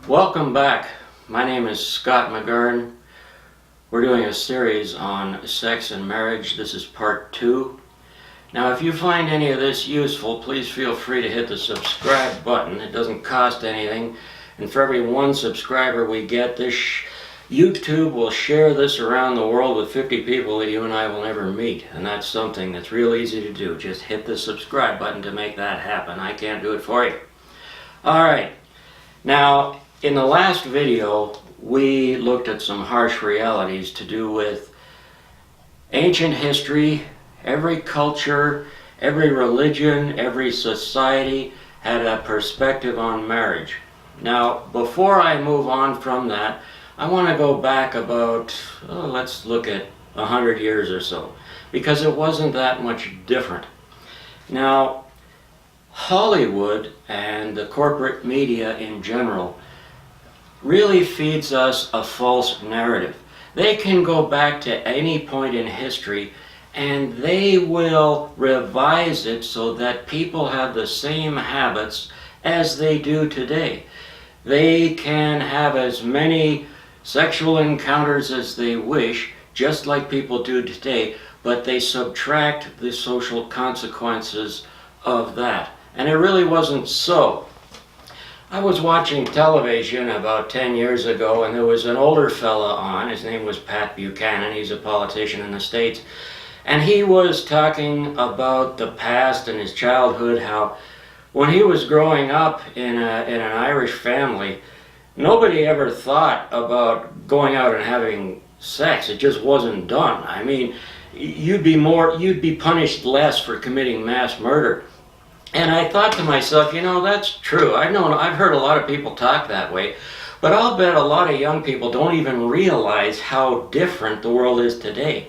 Welcome back. My name is Scott McGurn. We're doing a series on sex and marriage. This is part 2. Now, if you find any of this useful, please feel free to hit the subscribe button. It doesn't cost anything. And for every 1 subscriber we get, YouTube will share this around the world with 50 people that you and I will never meet. And that's something that's real easy to do. Just hit the subscribe button to make that happen. I can't do it for you. All right. Now, in the last video, we looked at some harsh realities to do with ancient history. Every culture, every religion, every society had a perspective on marriage. Now, before I move on from that, I want to go back about, let's look at 100 years or so, because it wasn't that much different. Now, Hollywood and the corporate media in general really feeds us a false narrative. They can go back to any point in history and they will revise it so that people have the same habits as they do today. They can have as many sexual encounters as they wish, just like people do today, but they subtract the social consequences of that. And it really wasn't so. I was watching television about 10 years ago, and there was an older fella on. His name was Pat Buchanan. He's a politician in the States. And he was talking about the past and his childhood, how when he was growing up in an Irish family, nobody ever thought about going out and having sex. It just wasn't done. I mean, you'd be punished less for committing mass murder. And I thought to myself, that's true. I've heard a lot of people talk that way, but I'll bet a lot of young people don't even realize how different the world is today.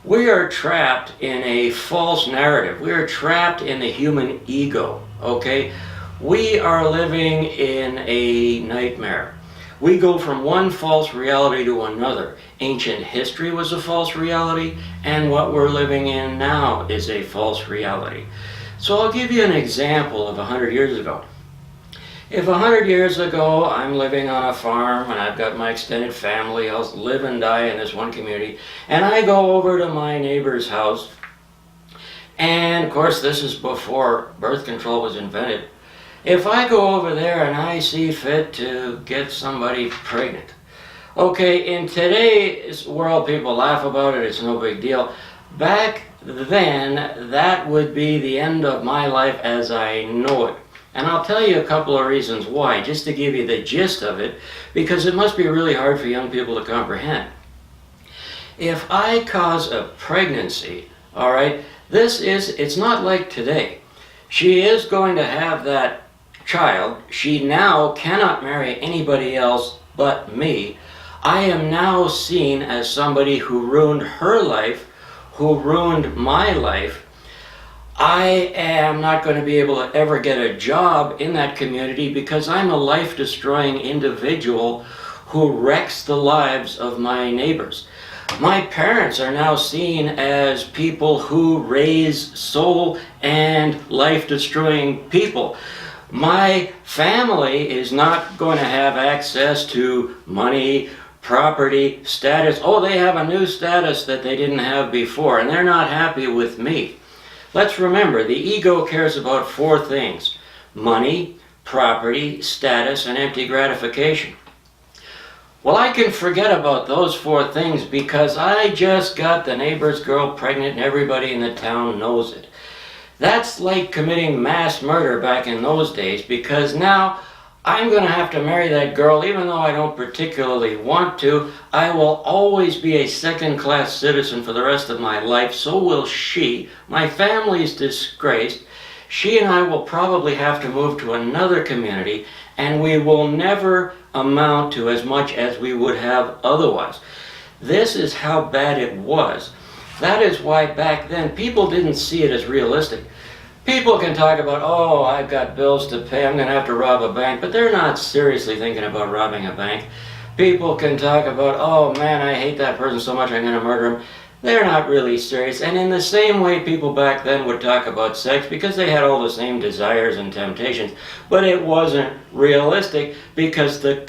We are trapped in a false narrative. We are trapped in the human ego, okay? We are living in a nightmare. We go from one false reality to another. Ancient history was a false reality, and what we're living in now is a false reality. So I'll give you an example of 100 years ago. If 100 years ago I'm living on a farm and I've got my extended family, I'll live and die in this one community, and I go over to my neighbor's house, and of course this is before birth control was invented. If I go over there and I see fit to get somebody pregnant, okay, in today's world people laugh about it, it's no big deal. Back then, that would be the end of my life as I know it. And I'll tell you a couple of reasons why, just to give you the gist of it, because it must be really hard for young people to comprehend. If I cause a pregnancy, all right, it's not like today. She is going to have that child. She now cannot marry anybody else but me. I am now seen as somebody who ruined her life, who ruined my life. I am not going to be able to ever get a job in that community because I'm a life-destroying individual who wrecks the lives of my neighbors. My parents are now seen as people who raise soul and life-destroying people. My family is not going to have access to money, property, status. Oh, they have a new status that they didn't have before, and they're not happy with me. Let's remember, the ego cares about 4 things: money, property, status, and empty gratification. Well, I can forget about those 4 things because I just got the neighbor's girl pregnant and everybody in the town knows it. That's like committing mass murder back in those days, because now I'm going to have to marry that girl even though I don't particularly want to. I will always be a second-class citizen for the rest of my life. So will she. My family's disgraced. She and I will probably have to move to another community, and we will never amount to as much as we would have otherwise. This is how bad it was. That is why back then people didn't see it as realistic. People can talk about, oh, I've got bills to pay, I'm going to have to rob a bank, but they're not seriously thinking about robbing a bank. People can talk about, oh man, I hate that person so much I'm going to murder him. They're not really serious. And in the same way people back then would talk about sex, because they had all the same desires and temptations, but it wasn't realistic because the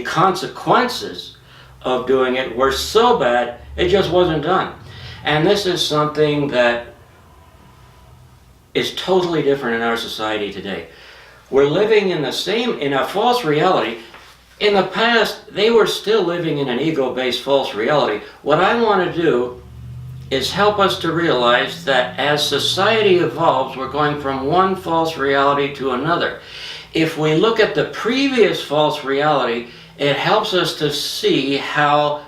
consequences of doing it were so bad, it just wasn't done. And this is something that is totally different in our society today. We're living in a false reality. In the past, they were still living in an ego-based false reality. What I want to do is help us to realize that as society evolves, we're going from one false reality to another. If we look at the previous false reality, it helps us to see how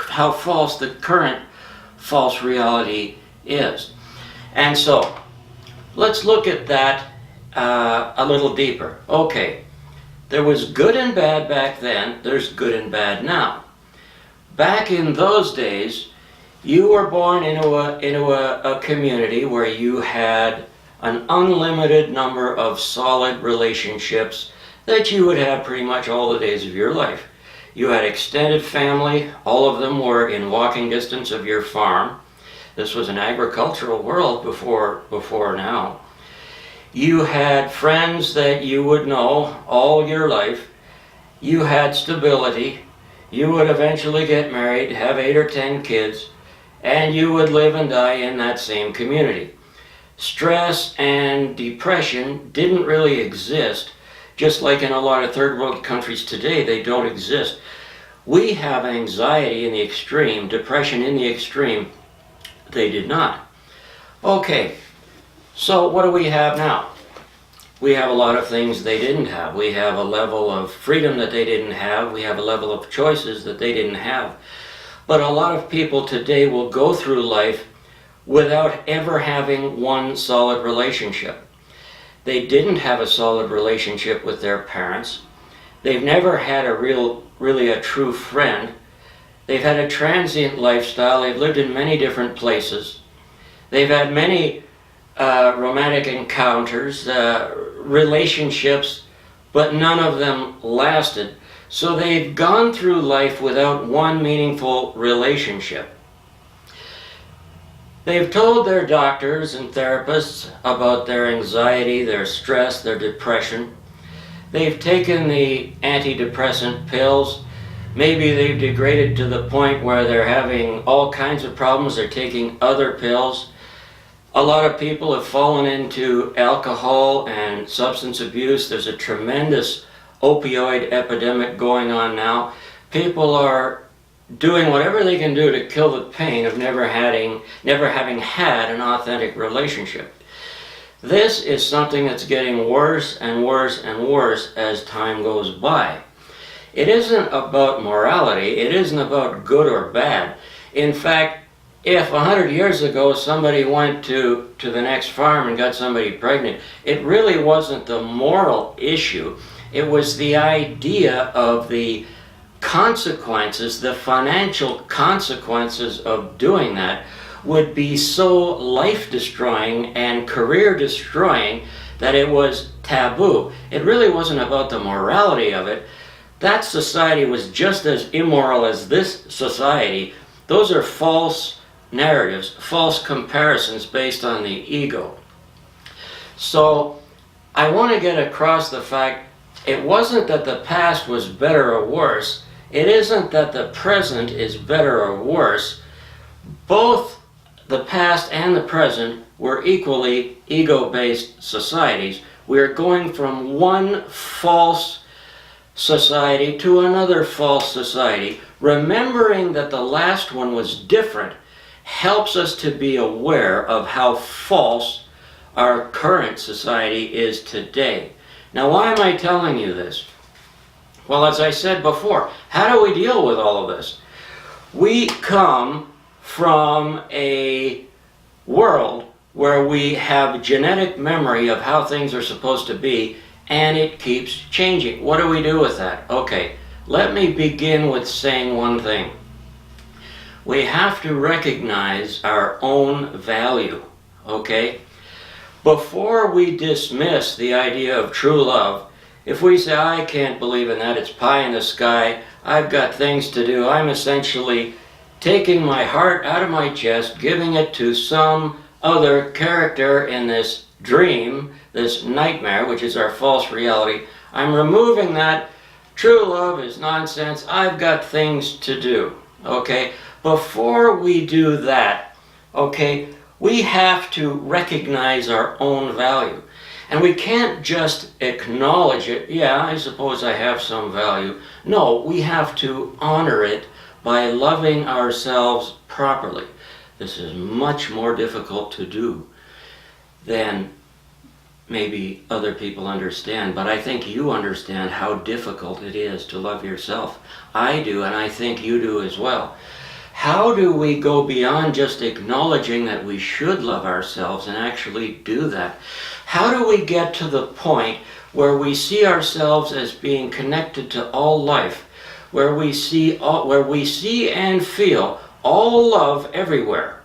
false the current false reality is. And so, let's look at that a little deeper. Okay, there was good and bad back then, there's good and bad now. Back in those days, you were born into a community where you had an unlimited number of solid relationships that you would have pretty much all the days of your life. You had extended family, all of them were in walking distance of your farm. This was an agricultural world before now. You had friends that you would know all your life. You had stability. You would eventually get married, have 8 or 10 kids, and you would live and die in that same community. Stress and depression didn't really exist, just like in a lot of third world countries today, they don't exist. We have anxiety in the extreme, depression in the extreme. They did not. Okay, so what do we have now? We have a lot of things they didn't have. We have a level of freedom that they didn't have. We have a level of choices that they didn't have. But a lot of people today will go through life without ever having one solid relationship. They didn't have a solid relationship with their parents. They've never had really a true friend. They've had a transient lifestyle. They've lived in many different places. They've had many romantic encounters, relationships, but none of them lasted. So they've gone through life without one meaningful relationship. They've told their doctors and therapists about their anxiety, their stress, their depression. They've taken the antidepressant pills. Maybe they've degraded to the point where they're having all kinds of problems. They're taking other pills. A lot of people have fallen into alcohol and substance abuse. There's a tremendous opioid epidemic going on now. People are doing whatever they can do to kill the pain of never having had an authentic relationship. This is something that's getting worse and worse and worse as time goes by. It isn't about morality. It isn't about good or bad. In fact, if 100 years ago somebody went to the next farm and got somebody pregnant, it really wasn't the moral issue. It was the idea of the consequences, the financial consequences of doing that would be so life-destroying and career-destroying that it was taboo. It really wasn't about the morality of it. That society was just as immoral as this society. Those are false narratives, false comparisons based on the ego. So I want to get across the fact it wasn't that the past was better or worse. It isn't that the present is better or worse. Both the past and the present were equally ego-based societies. We're going from one false society to another false society. Remembering that the last one was different helps us to be aware of how false our current society is today. Now, why am I telling you this? Well, as I said before, how do we deal with all of this? We come from a world where we have genetic memory of how things are supposed to be, and it keeps changing. What do we do with that? Okay, let me begin with saying one thing. We have to recognize our own value, okay? Before we dismiss the idea of true love, if we say, I can't believe in that, it's pie in the sky, I've got things to do, I'm essentially taking my heart out of my chest, giving it to some other character in this dream, this nightmare, which is our false reality. I'm removing that. True love is nonsense. I've got things to do. Okay? Before we do that, okay, we have to recognize our own value. And we can't just acknowledge it. Yeah, I suppose I have some value. No, we have to honor it by loving ourselves properly. This is much more difficult to do than maybe other people understand, but I think you understand how difficult it is to love yourself. I do, and I think you do as well. How do we go beyond just acknowledging that we should love ourselves and actually do that? How do we get to the point where we see ourselves as being connected to all life, where we see and feel all love everywhere,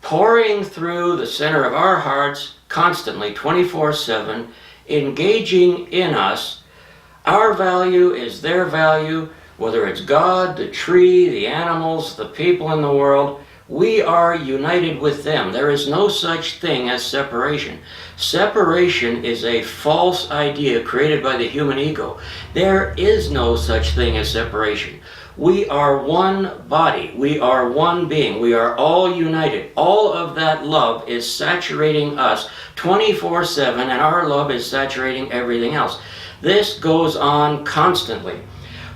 pouring through the center of our hearts constantly, 24/7, engaging in us? Our value is their value, whether it's God, the tree, the animals, the people in the world. We are united with them. There is no such thing as separation. Separation is a false idea created by the human ego. There is no such thing as separation. We are one body. We are one being. We are all united. All of that love is saturating us 24/7, and our love is saturating everything else. This goes on constantly.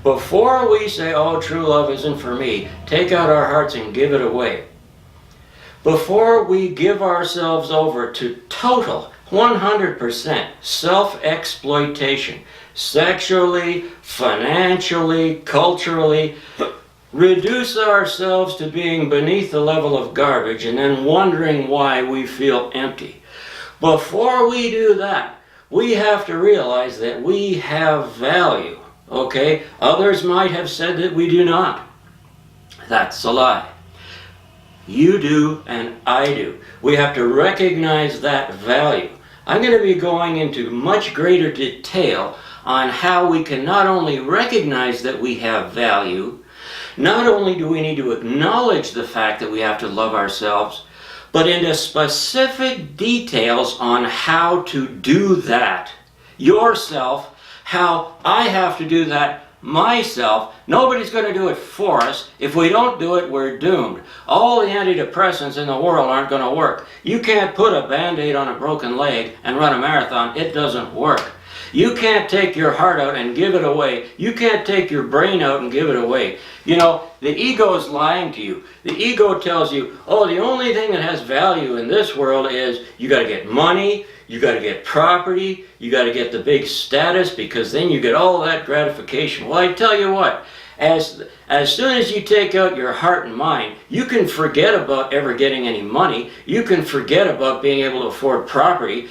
Before we say, oh, true love isn't for me, take out our hearts and give it away. Before we give ourselves over to total 100% self-exploitation, sexually, financially, culturally, reduce ourselves to being beneath the level of garbage and then wondering why we feel empty. Before we do that, we have to realize that we have value. Okay? Others might have said that we do not. That's a lie. You do and I do. We have to recognize that value. I'm going to be going into much greater detail on how we can not only recognize that we have value, not only do we need to acknowledge the fact that we have to love ourselves, but into specific details on how to do that yourself, how I have to do that myself. Nobody's going to do it for us. If we don't do it, we're doomed. All the antidepressants in the world aren't going to work. You can't put a Band-Aid on a broken leg and run a marathon. It doesn't work. You can't take your heart out and give it away. You can't take your brain out and give it away. You know, the ego is lying to you. The ego tells you, oh, the only thing that has value in this world is you got to get money, you got to get property, you got to get the big status, because then you get all that gratification. Well, I tell you what, as soon as you take out your heart and mind, you can forget about ever getting any money. You can forget about being able to afford property.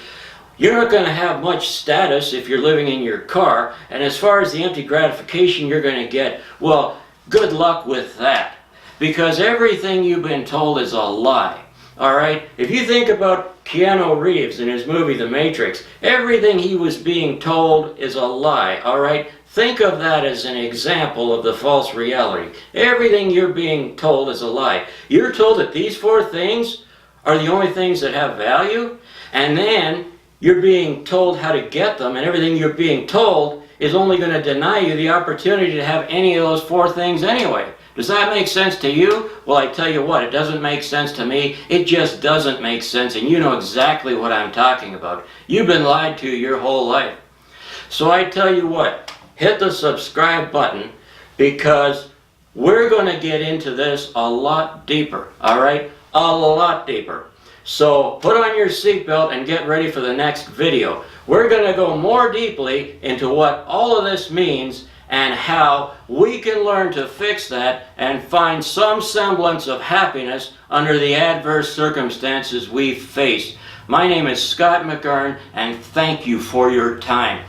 You're not going to have much status if you're living in your car. And as far as the empty gratification you're going to get, well, good luck with that. Because everything you've been told is a lie. All right? If you think about Keanu Reeves in his movie The Matrix, everything he was being told is a lie. All right? Think of that as an example of the false reality. Everything you're being told is a lie. You're told that these four things are the only things that have value, and then you're being told how to get them, and everything you're being told is only going to deny you the opportunity to have any of those four things anyway. Does that make sense to you? Well, I tell you what, it doesn't make sense to me. It just doesn't make sense, and you know exactly what I'm talking about. You've been lied to your whole life. So I tell you what, hit the subscribe button, because we're going to get into this a lot deeper, all right? A lot deeper. So put on your seatbelt and get ready for the next video. We're going to go more deeply into what all of this means and how we can learn to fix that and find some semblance of happiness under the adverse circumstances we face. My name is Scott McGurn, and thank you for your time.